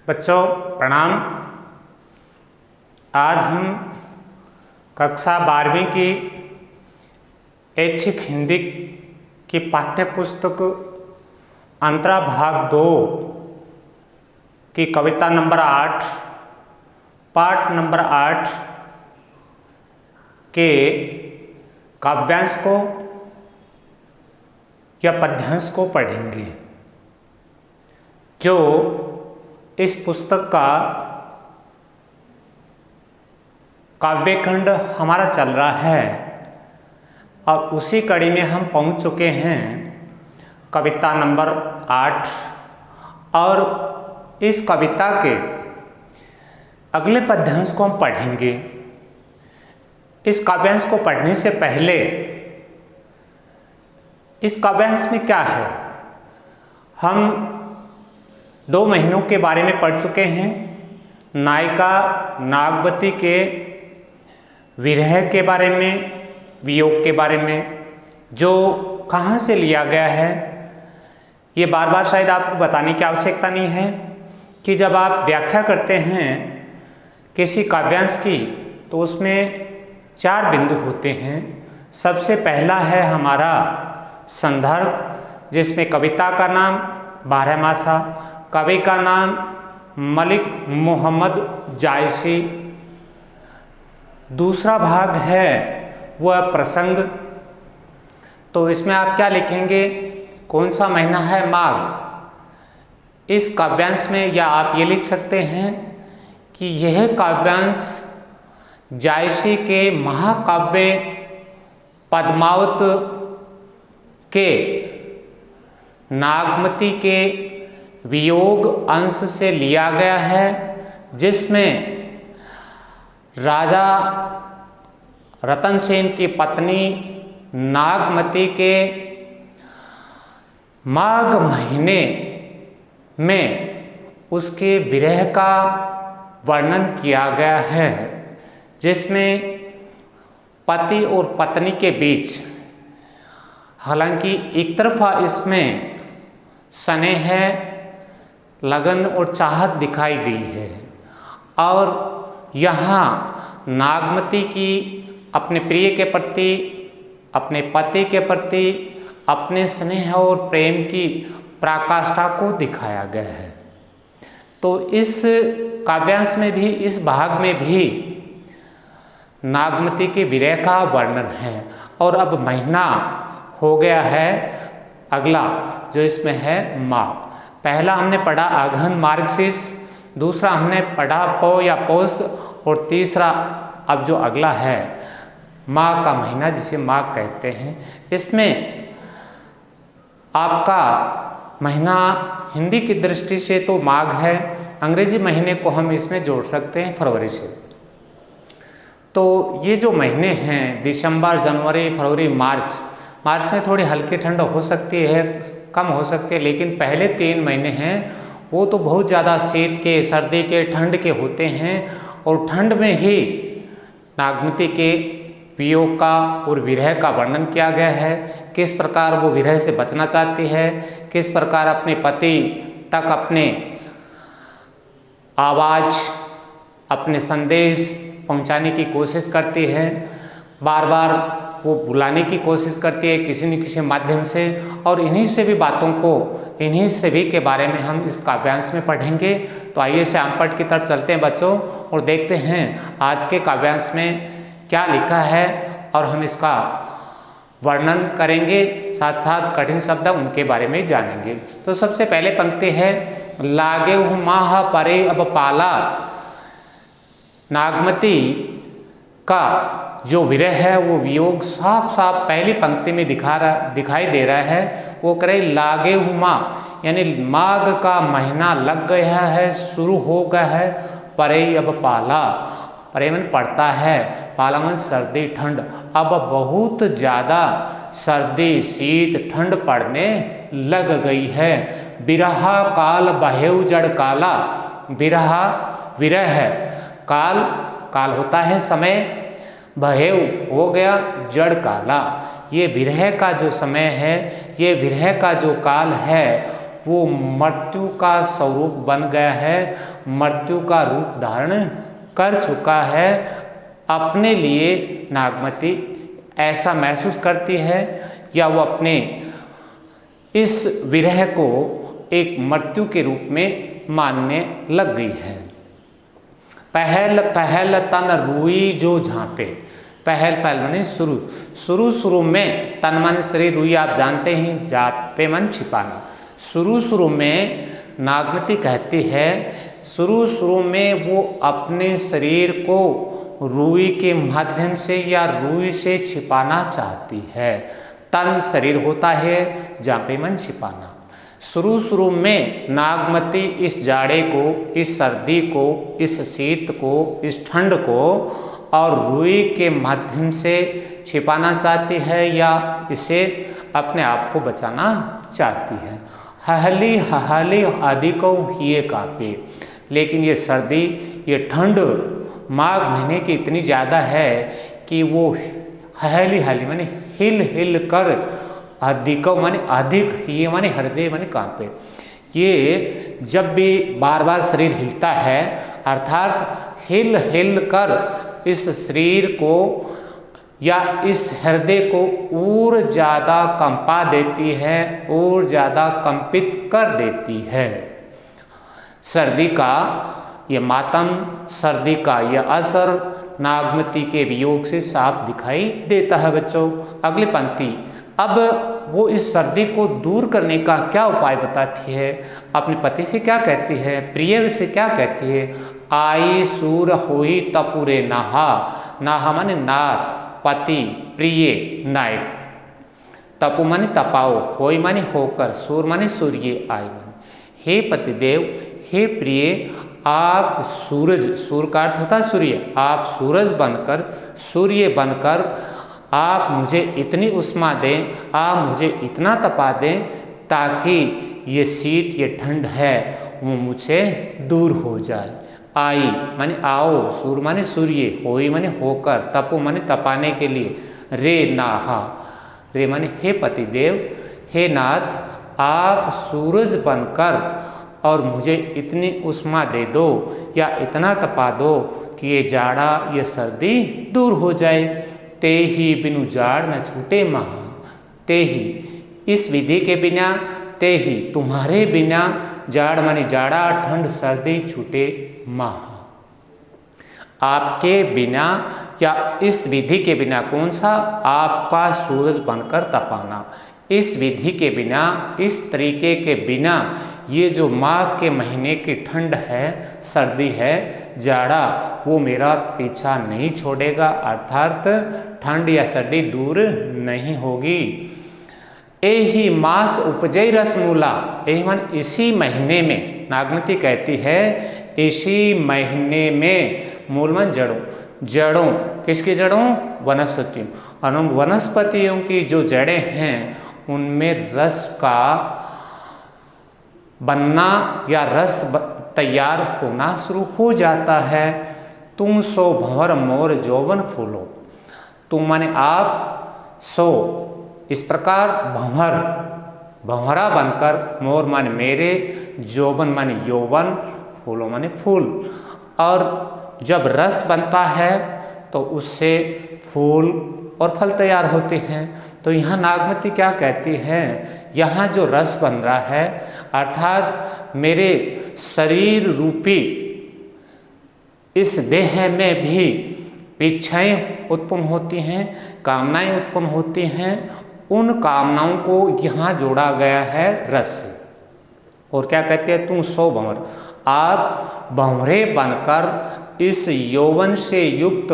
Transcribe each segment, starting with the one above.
बच्चों प्रणाम। आज हम कक्षा 12वीं की ऐच्छिक हिंदी की पाठ्य पुस्तक अंतरा भाग 2 की कविता नंबर 8 पाठ नंबर 8 के काव्यांश को या पद्यांश को पढ़ेंगे। जो इस पुस्तक का काव्यखंड हमारा चल रहा है और उसी कड़ी में हम पहुंच चुके हैं कविता नंबर 8 और इस कविता के अगले पद्यांश को हम पढ़ेंगे। इस काव्यांश को पढ़ने से पहले इस काव्यांश में क्या है, हम 2 महीनों के बारे में पढ़ चुके हैं। नायिका नागवती के विरह के बारे में, वियोग के बारे में, जो कहाँ से लिया गया है ये बार बार शायद आपको बताने की आवश्यकता नहीं है कि जब आप व्याख्या करते हैं किसी काव्यांश की तो उसमें 4 बिंदु होते हैं। सबसे पहला है हमारा संदर्भ, जिसमें कविता का नाम बारहमासा, कवि का नाम मलिक मोहम्मद जायसी। दूसरा भाग है वह प्रसंग, तो इसमें आप क्या लिखेंगे, कौन सा महीना है, माघ। इस काव्यांश में या आप ये लिख सकते हैं कि यह काव्यांश जायसी के महाकाव्य पद्मावत के नागमती के वियोग अंश से लिया गया है, जिसमें राजा रतन सेन की पत्नी नागमती के माघ महीने में उसके विरह का वर्णन किया गया है, जिसमें पति और पत्नी के बीच हालांकि एक तरफा इसमें स्नेह है, लगन और चाहत दिखाई गई है, और यहाँ नागमती की अपने प्रिय के प्रति, अपने पति के प्रति अपने स्नेह और प्रेम की पराकाष्ठा को दिखाया गया है। तो इस काव्यांश में भी, इस भाग में भी नागमती के विरह का वर्णन है। और अब महीना हो गया है अगला, जो इसमें है माघ। पहला हमने पढ़ा अगहन मार्गशीर्ष, दूसरा हमने पढ़ा पौ या पौष, और तीसरा अब जो अगला है माघ का महीना, जिसे माघ कहते हैं। इसमें आपका महीना हिंदी की दृष्टि से तो माघ है, अंग्रेजी महीने को हम इसमें जोड़ सकते हैं फरवरी से। तो ये जो महीने हैं दिसंबर, जनवरी, फरवरी, मार्च में थोड़ी हल्की ठंड हो सकती है, कम हो सकती है, लेकिन पहले 3 महीने हैं वो तो बहुत ज़्यादा शीत के, सर्दी के, ठंड के होते हैं। और ठंड में ही नागमती के वियोग का और विरह का वर्णन किया गया है, किस प्रकार वो विरह से बचना चाहती है, किस प्रकार अपने पति तक अपने आवाज़, अपने संदेश पहुंचाने की कोशिश करती है, बार बार वो बुलाने की कोशिश करती है किसी न किसी माध्यम से। और इन्हीं से भी बातों को, इन्हीं से भी के बारे में हम इस काव्यांश में पढ़ेंगे। तो आइए श्यामपट की तरफ चलते हैं बच्चों और देखते हैं आज के काव्यांश में क्या लिखा है, और हम इसका वर्णन करेंगे, साथ साथ कठिन शब्द उनके बारे में जानेंगे। तो सबसे पहले पंक्ति है, लागे माह परे अब पाला। नागमती का जो विरह है वो वियोग साफ साफ पहली पंक्ति में दिखाई दे रहा है। वो करे लागे हुमा, यानी माघ का महीना लग गया है, शुरू हो गया है। परे अब पाला, परे मन पड़ता है, पाला मन सर्दी ठंड। अब बहुत ज़्यादा सर्दी शीत ठंड पड़ने लग गई है। बिरहा काल बहेउ जड़ काला, बिरहा विरह है, काल काल होता है समय, बहेउ हो गया, जड़ काला। ये विरह का जो समय है, ये विरह का जो काल है वो मृत्यु का स्वरूप बन गया है, मृत्यु का रूप धारण कर चुका है। अपने लिए नागमती ऐसा महसूस करती है या वो अपने इस विरह को एक मृत्यु के रूप में मानने लग गई है। पहल पहल तन रुई जो झांपे, पहल पहल माने शुरू, शुरू शुरू में तन माने शरीर, रुई आप जानते ही, झांपे मन छिपाना। शुरू शुरू में नागमती कहती है, शुरू शुरू में वो अपने शरीर को रुई के माध्यम से या रुई से छिपाना चाहती है। तन शरीर होता है, झांपे मन छिपाना। शुरू शुरू में नागमती इस जाड़े को, इस सर्दी को, इस शीत को, इस ठंड को और रुई के माध्यम से छिपाना चाहती है या इसे अपने आप को बचाना चाहती है। हहली हहली आदि को हिए कांपे, लेकिन ये सर्दी, ये ठंड माघ महीने की इतनी ज़्यादा है कि वो हहली हली माने हिल हिल कर, अधिक माने अधिक, ये माने हृदय माने कांपे। ये जब भी बार बार शरीर हिलता है अर्थात हिल हिल कर इस शरीर को या इस हृदय को और ज़्यादा कंपा देती है, और ज़्यादा कंपित कर देती है। सर्दी का ये मातम, सर्दी का यह असर नागमती के वियोग से साफ दिखाई देता है बच्चों। अगली पंक्ति, अब वो इस सर्दी को दूर करने का क्या उपाय बताती है, अपने पति से क्या कहती है, प्रिय से क्या कहती है। आई सूर होई तपुरे नाहा, नाहा माने नाथ, पति, प्रिय, नायक। तपु माने तपाओ, होई माने होकर, सूर माने सूर्य, आई माने हे पतिदेव, हे प्रिय, आप सूरज, सूर्य का अर्थ होता है सूर्य, आप सूरज बनकर, सूर्य बनकर आप मुझे इतनी उष्मा दें, आप मुझे इतना तपा दें ताकि ये शीत, ये ठंड है वो मुझे दूर हो जाए। आई माने आओ, सूर्य माने सूर्य, होई माने होकर, तपो माने तपाने के लिए, रे नाहा, रे माने हे पतिदेव, हे नाथ, आप सूरज बनकर और मुझे इतनी उष्मा दे दो या इतना तपा दो कि ये जाड़ा, ये सर्दी दूर हो जाए। ते ही बिनु जाड़ न छूटे महा, ते ही इस विधि के बिना, ते ही तुम्हारे बिना जाड़ माने जाड़ा, ठंड सर्दी छूटे महा। आपके बिना या इस विधि के बिना, कौन सा, आपका सूरज बनकर तपाना, इस विधि के बिना, इस तरीके के बिना ये जो माघ के महीने की ठंड है, सर्दी है, जाड़ा, वो मेरा पीछा नहीं छोड़ेगा, अर्थात ठंड या सर्दी दूर नहीं होगी। एही मास उपजय रसमूला, एही मान इसी महीने में, नागमती कहती है इसी महीने में, मूलमन जड़ों, जड़ों किसकी जड़ों, वनस्पतियों, और वनस्पतियों की जो जड़ें हैं उनमें रस का बनना या रस तैयार होना शुरू हो जाता है। तुम सो भंवर मोर जौवन फूलो, तुम माने आप, सो इस प्रकार भंवर, भंवरा बनकर, मोर माने मेरे, जौवन माने यौवन, फूलो माने फूल। और जब रस बनता है तो उससे फूल और फल तैयार होते हैं। तो यहाँ नागमती क्या कहती है, यहाँ जो रस बन रहा है अर्थात मेरे शरीर रूपी इस देह में भी इच्छाएं उत्पन्न होती हैं, कामनाएं उत्पन्न होती हैं, उन कामनाओं को यहाँ जोड़ा गया है रस से। और क्या कहते हैं, तुम सो भंवर, आप भंवरे बनकर इस यौवन से युक्त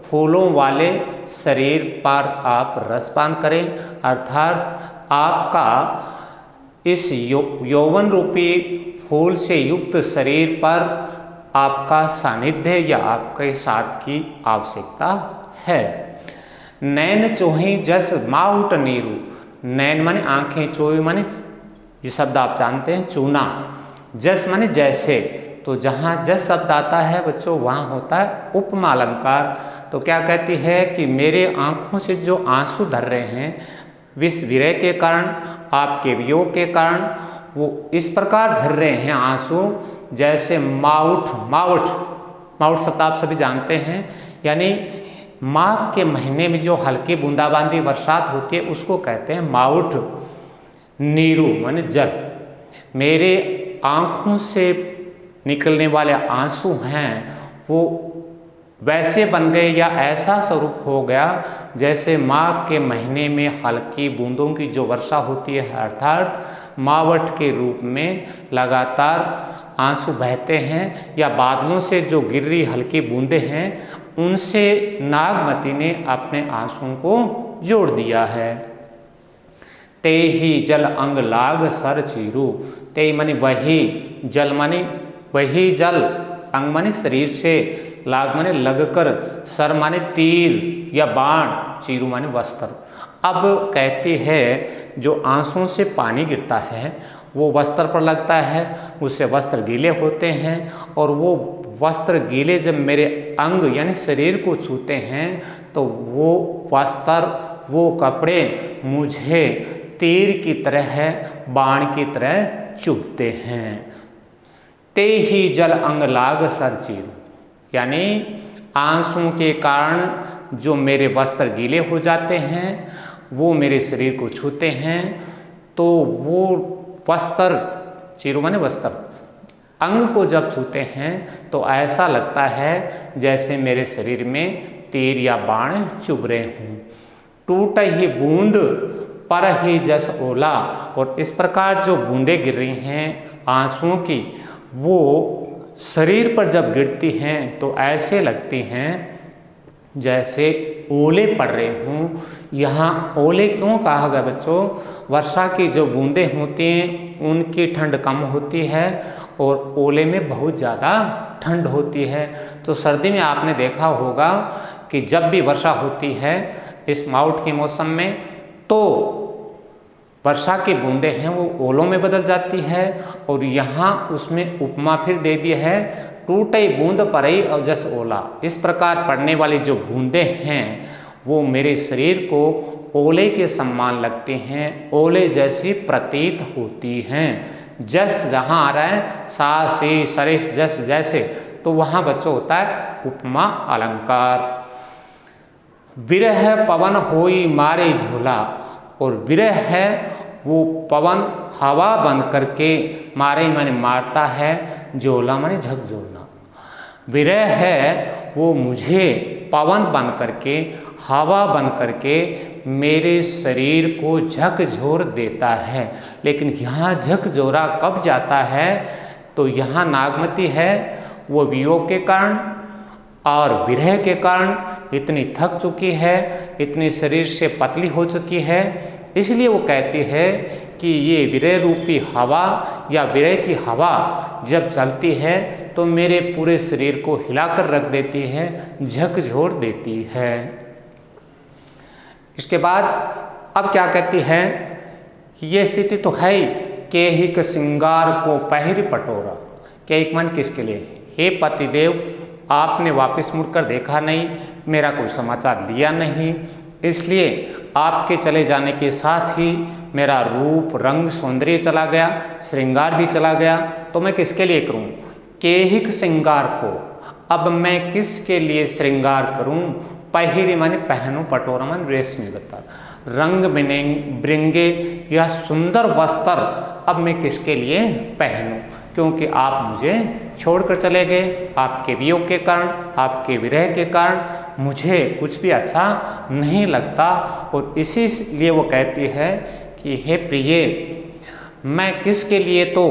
फूलों वाले शरीर पर आप रसपान करें, अर्थात आपका इस यौवन रूपी फूल से युक्त शरीर पर आपका सानिध्य या आपके साथ की आवश्यकता है। नैन चोही जस माउट नीरू, नैन माने आंखें, चोही माने ये शब्द आप जानते हैं चूना, जस माने जैसे, तो जहाँ जस शब्द आता है बच्चों वहाँ होता है उपमा अलंकार। तो क्या कहती है कि मेरे आँखों से जो आंसू ढर रहे हैं विष विरह के कारण, आपके वियोग के कारण, वो इस प्रकार झर रहे हैं आंसू जैसे माउट शब्द आप सभी जानते हैं, यानी माघ के महीने में जो हल्की बूंदाबांदी बरसात होती है उसको कहते हैं माउट। नीरू माने जल। मेरे आँखों से निकलने वाले आंसू हैं वो वैसे बन गए या ऐसा स्वरूप हो गया जैसे माघ के महीने में हल्की बूंदों की जो वर्षा होती है, अर्थात मावट के रूप में लगातार आंसू बहते हैं, या बादलों से जो गिर रही हल्की बूंदें हैं उनसे नागमती ने अपने आंसुओं को जोड़ दिया है। ते ही जल अंग लाग सर चीरू। ते मानी वही, जल मानी वही जल, अंग मानी शरीर से, लाग माने लगकर, सर माने तीर या बाण, चीरू माने वस्त्र। अब कहती है जो आंसुओं से पानी गिरता है वो वस्त्र पर लगता है, उससे वस्त्र गीले होते हैं, और वो वस्त्र गीले जब मेरे अंग यानी शरीर को छूते हैं तो वो वस्त्र, वो कपड़े मुझे तीर की तरह, बाण की तरह चुभते हैं। ते ही जल अंग लाग सर चीरू, यानी आंसुओं के कारण जो मेरे वस्त्र गीले हो जाते हैं वो मेरे शरीर को छूते हैं, तो वो वस्त्र, चीरू माने वस्त्र, अंग को जब छूते हैं तो ऐसा लगता है जैसे मेरे शरीर में तीर या बाण चुभ रहे हों। टूट ही बूंद पर ही जस ओला, और इस प्रकार जो बूंदें गिर रही हैं आंसुओं की, वो शरीर पर जब गिरती हैं तो ऐसे लगती हैं जैसे ओले पड़ रहे हों। यहाँ ओले क्यों कहा गया बच्चों? वर्षा की जो बूंदें होती हैं उनकी ठंड कम होती है और ओले में बहुत ज़्यादा ठंड होती है। तो सर्दी में आपने देखा होगा कि जब भी वर्षा होती है इस माउट के मौसम में, तो वर्षा की बूंदें हैं वो ओलों में बदल जाती है, और यहाँ उसमें उपमा फिर दे दी है, टूटे बूंद परई और जस ओला। इस प्रकार पड़ने वाली जो बूंदें हैं वो मेरे शरीर को ओले के समान लगती हैं, ओले जैसी प्रतीत होती हैं। जस जहाँ आ रहा है सा सी सरिस जस जैसे, तो वहाँ बच्चों होता है उपमा अलंकार। विरह पवन होई मारे झोला, और विरह है वो पवन हवा बन करके, मारे माने मारता है, झोला माने झकझोरना। विरह है वो मुझे पवन बन करके, हवा बन करके मेरे शरीर को झकझोर देता है। लेकिन यहाँ झकझोरा कब जाता है? तो यहाँ नागमती है वो वियोग के कारण और विरह के कारण इतनी थक चुकी है, इतनी शरीर से पतली हो चुकी है, इसलिए वो कहती है कि ये विरह रूपी हवा या विरह की हवा जब चलती है तो मेरे पूरे शरीर को हिलाकर रख देती है, झकझोर देती है। इसके बाद अब क्या कहती है कि ये स्थिति तो है ही, के हिक श्रृंगार को पहिर पटोरा। के एक मन किसके लिए? हे पतिदेव, आपने वापस मुड़कर देखा नहीं, मेरा कोई समाचार लिया नहीं, इसलिए आपके चले जाने के साथ ही मेरा रूप रंग सौंदर्य चला गया, श्रृंगार भी चला गया, तो मैं किसके लिए करूं? केहिक श्रृंगार को अब मैं किसके लिए श्रृंगार करूं? पहिरे माने पहनूं, पटोरा माने रेशमी बता, रंग बिरंगे या सुंदर वस्त्र अब मैं किसके लिए पहनूं? क्योंकि आप मुझे छोड़कर चले गए, आपके वियोग के कारण, आपके विरह के कारण मुझे कुछ भी अच्छा नहीं लगता। और इसीलिए वो कहती है कि हे प्रिय, मैं किसके लिए तो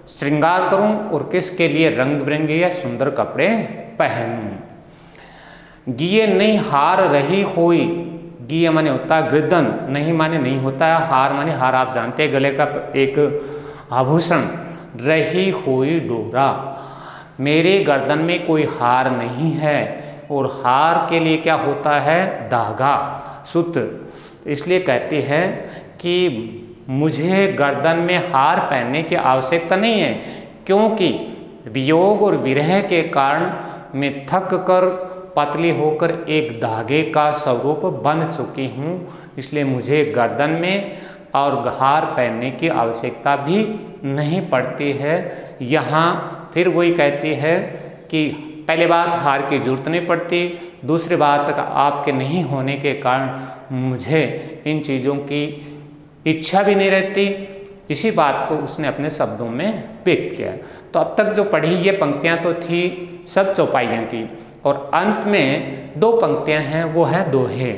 श्रृंगार करूं और किसके लिए रंग बिरंगे या सुंदर कपड़े पहनूं। गिये नहीं हार रही होई, गिये माने होता है गर्दन, नहीं माने नहीं होता है, हार माने हार आप जानते हैं गले का एक आभूषण, रही हुई डोरा, मेरे गर्दन में कोई हार नहीं है, और हार के लिए क्या होता है? धागा, सूत्र। इसलिए कहती है कि मुझे गर्दन में हार पहनने की आवश्यकता नहीं है, क्योंकि वियोग और विरह के कारण मैं थक कर पतली होकर एक धागे का स्वरूप बन चुकी हूँ, इसलिए मुझे गर्दन में और हार पहनने की आवश्यकता भी नहीं पड़ती है। यहाँ फिर वही कहती है कि पहले बात हार की जरूरत नहीं पड़ती, दूसरी बात आपके नहीं होने के कारण मुझे इन चीज़ों की इच्छा भी नहीं रहती। इसी बात को उसने अपने शब्दों में व्यक्त किया। तो अब तक जो पढ़ी ये पंक्तियाँ तो थी, सब चौपाइयाँ थी, और अंत में 2 पंक्तियाँ हैं, वो है दोहे।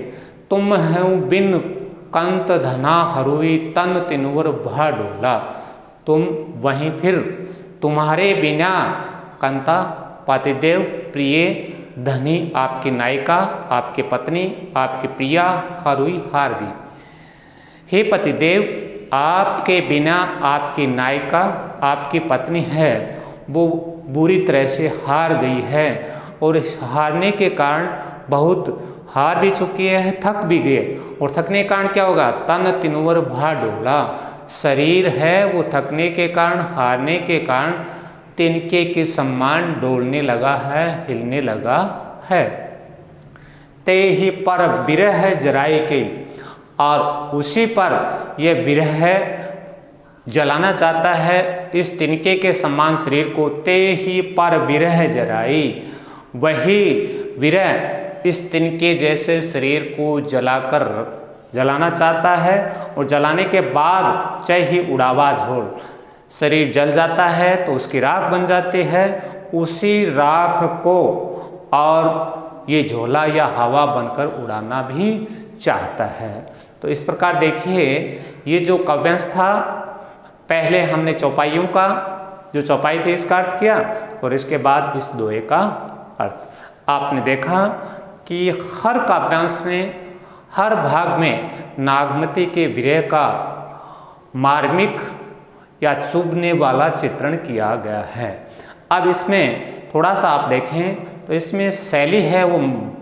तुम है बिन कंत धना हरुई तन तिनुवर भा डोला। तुम वहीं फिर तुम्हारे बिना कंता पतिदेव प्रिय धनी आपकी नायिका, आपकी पत्नी, आपकी प्रिया हरुई हार गई। हे पतिदेव, आपके बिना आपकी नायिका, आपकी पत्नी है वो बुरी तरह से हार गई है, और इस हारने के कारण बहुत हार भी चुकी है, थक भी गए, और थकने के कारण क्या होगा, तन तिनुवर भा डोला। शरीर है वो थकने के कारण, हारने के कारण तिनके के समान डोलने लगा है, हिलने लगा है। ते ही पर विरह जराई के, और उसी पर यह विरह जलाना चाहता है इस तिनके के समान शरीर को। ते ही पर विरह जराई, वही विरह इस तिनके जैसे शरीर को जलाकर जलाना चाहता है, और जलाने के बाद चाहे ही उड़ावा झोल, शरीर जल जाता है तो उसकी राख बन जाती है, उसी राख को और ये झोला या हवा बनकर उड़ाना भी चाहता है। तो इस प्रकार देखिए, ये जो काव्यांश था, पहले हमने चौपाइयों का जो चौपाई थी इसका अर्थ किया, और इसके बाद इस दोहे का अर्थ। आपने देखा कि हर काव्यांश में, हर भाग में नागमती के विरह का मार्मिक या चुभने वाला चित्रण किया गया है। अब इसमें थोड़ा सा आप देखें तो इसमें शैली है वो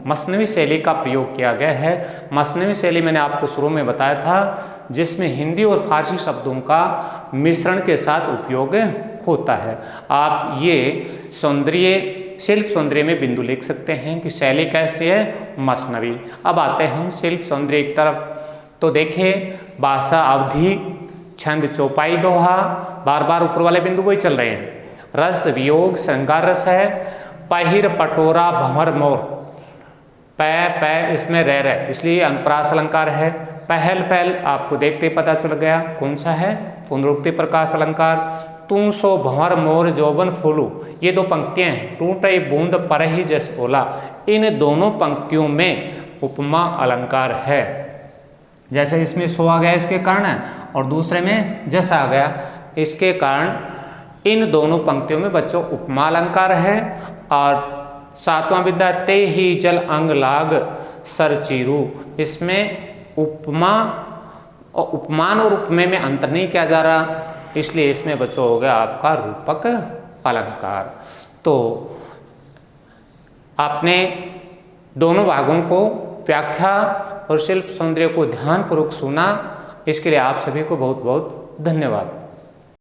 मसनवी शैली का प्रयोग किया गया है। मसनवी शैली मैंने आपको शुरू में बताया था, जिसमें हिंदी और फारसी शब्दों का मिश्रण के साथ उपयोग होता है। आप ये सौंदर्य, शिल्प सौंदर्य में बिंदु लिख सकते हैं कि शैली कैसी है, मसनवी। अब आते हैं हम शिल्प सौंदर्य एक तरफ। तो देखिए, भाषा अवधि, छंद चौपाई दोहा, बार बार ऊपर वाले बिंदु वही चल रहे हैं। रस वियोग श्रृंगार रस है। पहिर पटोरा भंवर मोर, पै इसमें रह इसलिए अनुप्रास अलंकार है। पहल पहल आपको देखते ही पता चल गया कौन सा है, पुनरुक्ति प्रकाश अलंकार। तू सो भंवर मोर जौबन फूलू, ये 2 पंक्तियां हैं। टूटे बूंद पर ही जस ओला, इन दोनों पंक्तियों में उपमा अलंकार है। जैसे इसमें सो आ गया इसके कारण, और दूसरे में जस आ गया इसके कारण, इन दोनों पंक्तियों में बच्चों उपमा अलंकार है। और 7वां विद्या, ते ही जल अंग लाग सर चीरू, इसमें उपमा और उपमान और उपमेय में अंतर नहीं किया जा रहा, इसलिए इसमें बच्चों हो गया आपका रूपक अलंकार। तो आपने दोनों भागों को, व्याख्या और शिल्प सौंदर्य को ध्यानपूर्वक सुना, इसके लिए आप सभी को बहुत बहुत धन्यवाद।